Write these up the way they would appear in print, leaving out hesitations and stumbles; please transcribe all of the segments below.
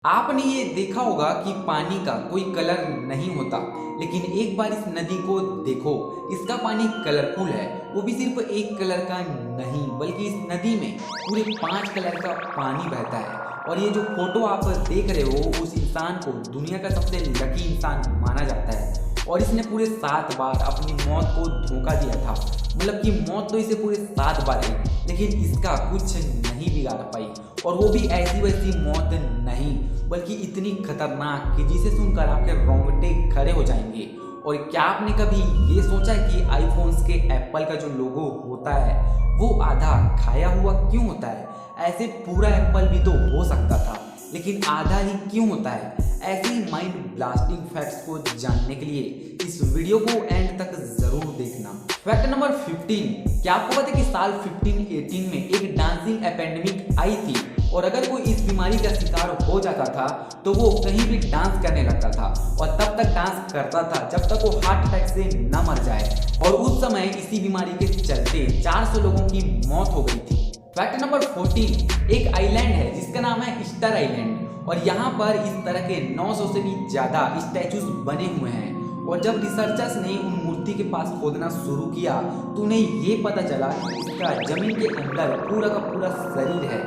आपने ये देखा होगा कि पानी का कोई कलर नहीं होता, लेकिन एक बार इस नदी को देखो। इसका पानी कलरफुल है, वो भी सिर्फ एक कलर का नहीं, बल्कि इस नदी में पूरे 5 कलर का पानी बहता है। और ये जो फोटो आप देख रहे हो, उस इंसान को दुनिया का सबसे लकी इंसान माना जाता है। और इसने पूरे 7 बार अपनी मौत को धोखा दिया था। मतलब कि मौत तो इसे पूरे 7 बार आई, लेकिन इसका कुछ नहीं बिगाड़ पाई। और वो भी ऐसी वैसी मौत नहीं, बल्कि इतनी खतरनाक कि जिसे सुनकर आपके रोंगटे खड़े हो जाएंगे। और क्या आपने कभी ये सोचा है कि आईफोन्स के एप्पल का जो लोगो होता है वो आधा खाया हुआ क्यों होता है? ऐसे पूरा एप्पल भी तो हो सकता था, लेकिन आधा ही क्यों होता है? ऐसे ही माइंड ब्लास्टिंग फैक्ट्स को जानने के लिए इस वीडियो को एंड तक जरूर देखना। फैक्ट नंबर 15, क्या आपको पता है कि साल 1518 में एक डांसिंग एपेंडेमिक आई थी? और अगर कोई इस बीमारी का शिकार हो जाता था तो वो कहीं भी डांस करने लगता था, और तब तक डांस करता था जब तक वो हार्ट अटैक से न मर जाए। और उस समय इसी बीमारी के चलते 400 लोगों की मौत हो गई थी। फैक्ट नंबर 14, एक आइलैंड है जिसका नाम है ईस्टर आइलैंड, और यहाँ पर इस तरह के 900 से भी ज्यादा स्टैचूज बने हुए हैं। और जब रिसर्चर्स ने उन मूर्ति के पास खोदना शुरू किया तो उन्हें ये पता चला कि इसका जमीन के अंदर पूरा का पूरा शरीर है।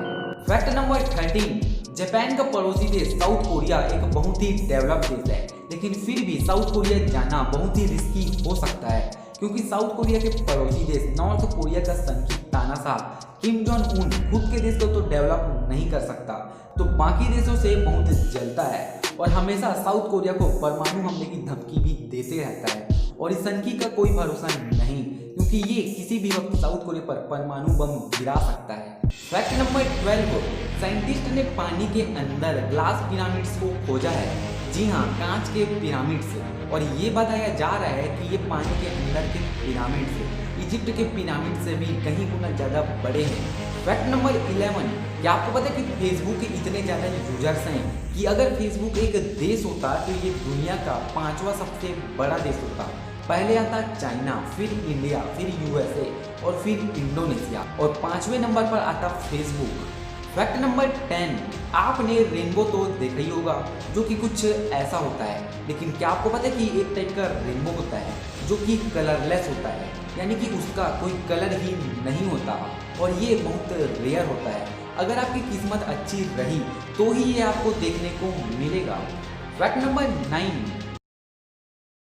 फैक्ट नंबर 13, जापान का पड़ोसी देश साउथ कोरिया एक बहुत ही डेवलप्ड देश है, लेकिन फिर भी साउथ कोरिया जाना बहुत ही रिस्की हो सकता है, क्योंकि साउथ कोरिया के पड़ोसी देश नॉर्थ कोरिया का सन की तानाशाह किम जोंग उन खुद के देश को तो डेवलप नहीं कर सकता, तो बाकी देशों से बहुत जलता है। और हमेशा साउथ कोरिया को परमाणु हमले की धमकी भी देते रहता है। और इस सनकी का कोई भरोसा नहीं, क्योंकि ये किसी भी वक्त साउथ कोरिया पर परमाणु बम गिरा सकता है। फैक्ट नंबर 12, साइंटिस्ट ने पानी के अंदर ग्लास पिरामिड्स को खोजा है। जी हाँ, कांच के पिरामिड्स। और ये बताया जा रहा है कि ये पानी के अंदर के पिरामिड्स इजिप्ट के पिरामिड से भी कहीं गुना ज़्यादा बड़े हैं। फैक्ट नंबर 11, क्या आपको पता है कि फेसबुक के इतने ज़्यादा यूजर्स हैं कि अगर फेसबुक एक देश होता तो ये दुनिया का 5वां सबसे बड़ा देश होता। पहले आता चाइना, फिर इंडिया, फिर यूएसए और फिर इंडोनेशिया, और 5वें नंबर पर आता फेसबुक। फैक्ट नंबर 10, आपने रेनबो तो देखा ही होगा, जो कि कुछ ऐसा होता है, लेकिन क्या आपको पता है कि एक टाइप का रेनबो होता है जो कि कलरलेस होता है, यानी कि उसका कोई कलर ही नहीं होता, और ये बहुत रेयर होता है। अगर आपकी किस्मत अच्छी रही तो ही ये आपको देखने को मिलेगा। फैक्ट नंबर 9,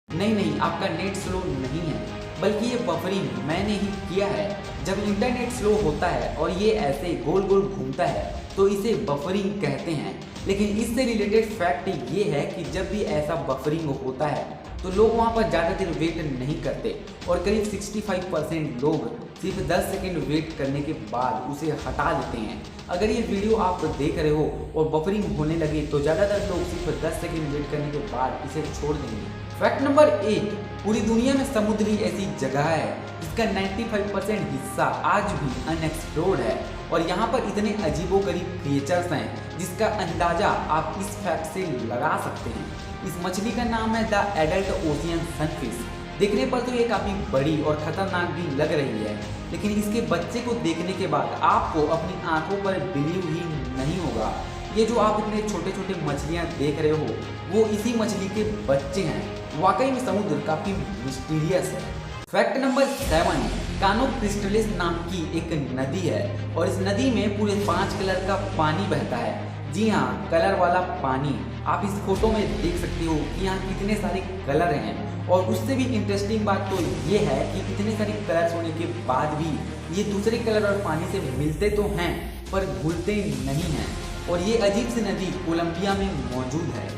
नहीं, आपका नेट स्लो नहीं है, बल्कि ये बफरिंग मैंने ही किया है। जब इंटरनेट स्लो होता है और ये ऐसे गोल गोल घूमता है तो इसे बफरिंग कहते हैं। लेकिन इससे रिलेटेड फैक्ट ये है कि जब भी ऐसा बफरिंग होता है तो लोग वहाँ पर ज़्यादा देर वेट नहीं करते, और करीब 65% लोग सिर्फ 10 सेकेंड वेट करने के बाद उसे हटा देते हैं। अगर ये वीडियो आप देख रहे हो और बफरिंग होने लगे तो ज़्यादातर लोग सिर्फ 10 सेकेंड वेट करने के बाद इसे छोड़ देंगे। फैक्ट नंबर 8, पूरी दुनिया में समुद्र ही ऐसी जगह है जिसका 95% हिस्सा आज भी अनएक्सप्लोर्ड है, और यहाँ पर इतने अजीबोगरीब क्रिएचर्स हैं जिसका अंदाजा आप इस फैक्ट से लगा सकते हैं। इस मछली का नाम है द एडल्ट ओशियन सनफिश। देखने पर तो ये काफ़ी बड़ी और खतरनाक भी लग रही है, लेकिन इसके बच्चे को देखने के बाद आपको अपनी आंखों पर बिलीव ही नहीं होगा। ये जो आप इतने छोटे छोटे मछलियाँ देख रहे हो वो इसी मछली के बच्चे हैं। वाकई में समुद्र काफ़ी मिस्टीरियस है। फैक्ट नंबर 7, कानो क्रिस्टलिस नाम की एक नदी है, और इस नदी में पूरे 5 कलर का पानी बहता है। जी हाँ, कलर वाला पानी। आप इस फोटो में देख सकते हो कि यहाँ कितने सारे कलर हैं। और उससे भी इंटरेस्टिंग बात तो ये है कि इतने सारे कलर्स होने के बाद भी ये दूसरे कलर और पानी से मिलते तो हैं पर घुलते नहीं हैं। और ये अजीब सी नदी कोलंबिया में मौजूद है।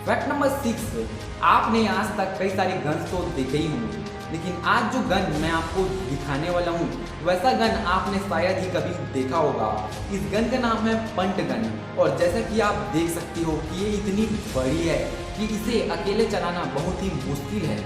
फैक्ट नंबर 6, आपने आज तक कई सारे गन्स तो देखे ही होंगे, लेकिन आज जो गन मैं आपको दिखाने वाला हूँ वैसा गन आपने शायद ही कभी देखा होगा। इस गन का नाम है पंट गन, और जैसा कि आप देख सकते हो कि ये इतनी बड़ी है कि इसे अकेले चलाना बहुत ही मुश्किल है।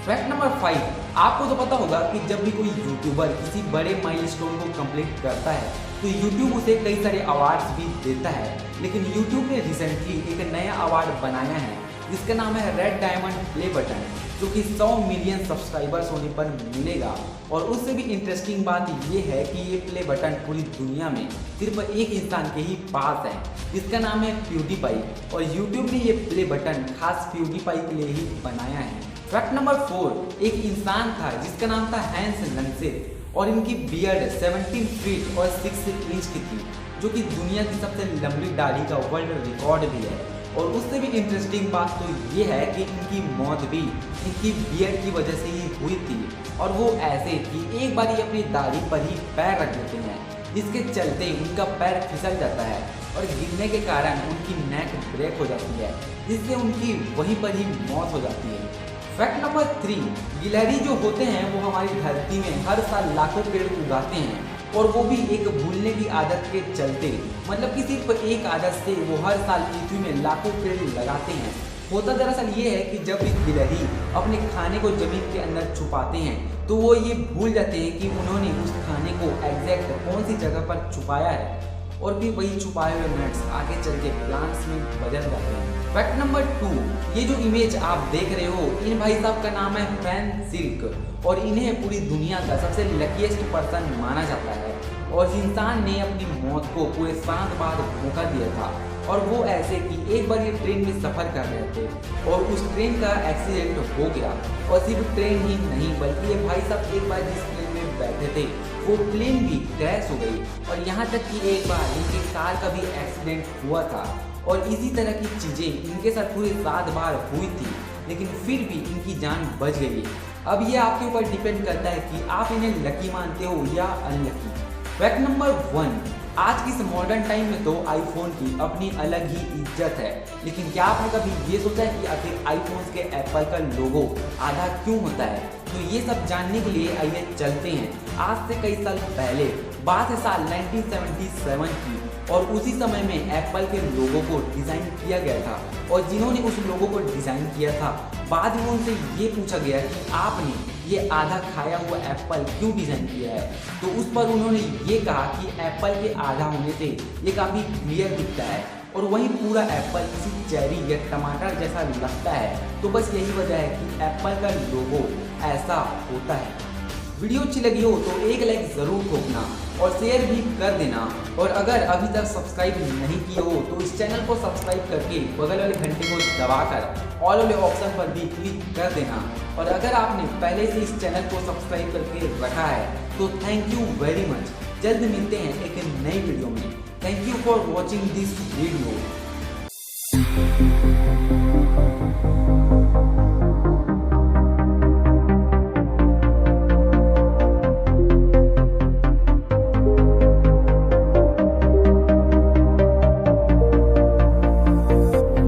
फैक्ट नंबर 5, आपको तो पता होगा कि जब भी कोई यूट्यूबर किसी बड़े माइलस्टोन को कंप्लीट करता है तो यूट्यूब उसे कई सारे अवार्ड्स भी देता है, लेकिन यूट्यूब ने रिसेंटली एक नया अवार्ड बनाया है जिसका नाम है रेड डायमंड प्ले बटन, जो कि 100 मिलियन सब्सक्राइबर्स होने पर मिलेगा। और उससे भी इंटरेस्टिंग बात ये है कि ये प्ले बटन पूरी दुनिया में सिर्फ एक इंसान के ही पास है, जिसका नाम है प्यूडीपाई, और यूट्यूब ने ये प्ले बटन खास प्यूडीपाई के लिए ही बनाया है। फैक्ट नंबर 4, एक इंसान था जिसका नाम था हैंस लंगसेट और इनकी बियर्ड 17 फीट और 6 इंच की थी, जो कि दुनिया की सबसे लंबी दाढ़ी का वर्ल्ड रिकॉर्ड भी है। और उससे भी इंटरेस्टिंग बात तो ये है कि इनकी मौत भी इनकी बियर्ड की वजह से ही हुई थी, और वो ऐसे कि एक बार ये अपनी दाढ़ी पर ही पैर रख देते हैं, जिसके चलते उनका पैर फिसल जाता है और गिरने के कारण उनकी नेक ब्रेक हो जाती है, जिससे उनकी वहीं पर ही मौत हो जाती है। फैक्ट नंबर 3, गिलहरी जो होते हैं वो हमारी धरती में हर साल लाखों पेड़ उगाते हैं, और वो भी एक भूलने की आदत के चलते, मतलब कि सिर्फ एक आदत से वो हर साल पृथ्वी में लाखों पेड़ लगाते हैं। होता दरअसल ये है कि जब भी गिलहरी अपने खाने को जमीन के अंदर छुपाते हैं तो वो ये भूल जाते हैं कि उन्होंने उस खाने को एग्जैक्ट कौन सी जगह पर छुपाया है, और फिर वही छुपाए हुए नट्स आगे चल के प्लांट्स में बदल जाते हैं। फैक्ट नंबर 2, ये जो इमेज आप देख रहे हो, इन भाई साहब का नाम है फैन सिल्क, और इन्हें पूरी दुनिया का सबसे लकीएस्ट पर्सन माना जाता है। और इस इंसान ने अपनी मौत को पूरे 7 बार धोखा दिया था, और वो ऐसे कि एक बार ये ट्रेन में सफ़र कर रहे थे और उस ट्रेन का एक्सीडेंट हो गया, और सिर्फ ट्रेन ही नहीं बल्कि ये भाई साहब एक बार जिस ट्रेन में बैठे थे वो प्लेन भी क्रैश हो गई, और यहाँ तक कि एक बार इनकी कार का भी एक्सीडेंट हुआ था। और इसी तरह की चीज़ें इनके साथ पूरे 7 बार हुई थी, लेकिन फिर भी इनकी जान बच गई। अब ये आपके ऊपर डिपेंड करता है कि आप इन्हें लकी मानते हो या अनलकी। फैक्ट नंबर 1, आज की इस मॉडर्न टाइम में तो आईफोन की अपनी अलग ही इज्जत है, लेकिन क्या आपने कभी ये सोचा है कि आखिर आईफोन्स के एप्पल का लोगो आधा क्यों होता है? तो ये सब जानने के लिए आइए चलते हैं आज से कई साल पहले, बात है साल 1977 की, और उसी समय में एप्पल के लोगो को डिज़ाइन किया गया था। और जिन्होंने उस लोगो को डिज़ाइन किया था, बाद में उनसे ये पूछा गया कि आपने ये आधा खाया हुआ एप्पल क्यों डिज़ाइन किया है, तो उस पर उन्होंने ये कहा कि एप्पल के आधा होने से ये काफ़ी क्लियर दिखता है, और वहीं पूरा एप्पल किसी चेरी या टमाटर जैसा लगता है। तो बस यही वजह है कि एप्पल का लोगो ऐसा होता है। वीडियो अच्छी लगी हो तो एक लाइक ज़रूर ठोकना और शेयर भी कर देना, और अगर अभी तक सब्सक्राइब नहीं किए हो तो इस चैनल को सब्सक्राइब करके बगल वाले घंटे को दबाकर ऑल वाले ऑप्शन पर भी क्लिक कर देना। और अगर आपने पहले से इस चैनल को सब्सक्राइब करके रखा है तो थैंक यू वेरी मच। जल्द मिलते हैं एक नई वीडियो में। Thank you for watching this video.